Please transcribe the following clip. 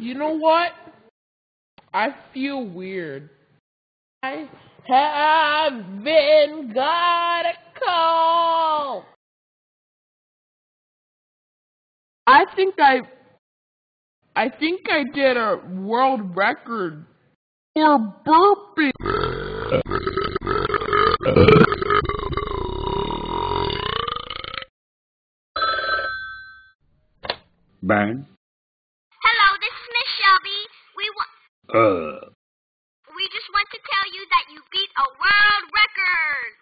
You know what? I feel weird. I haven't got a call. I think I did a world record for burping. Bang. Hello, this is Miss Shelby. We just want to tell you that you beat a world record.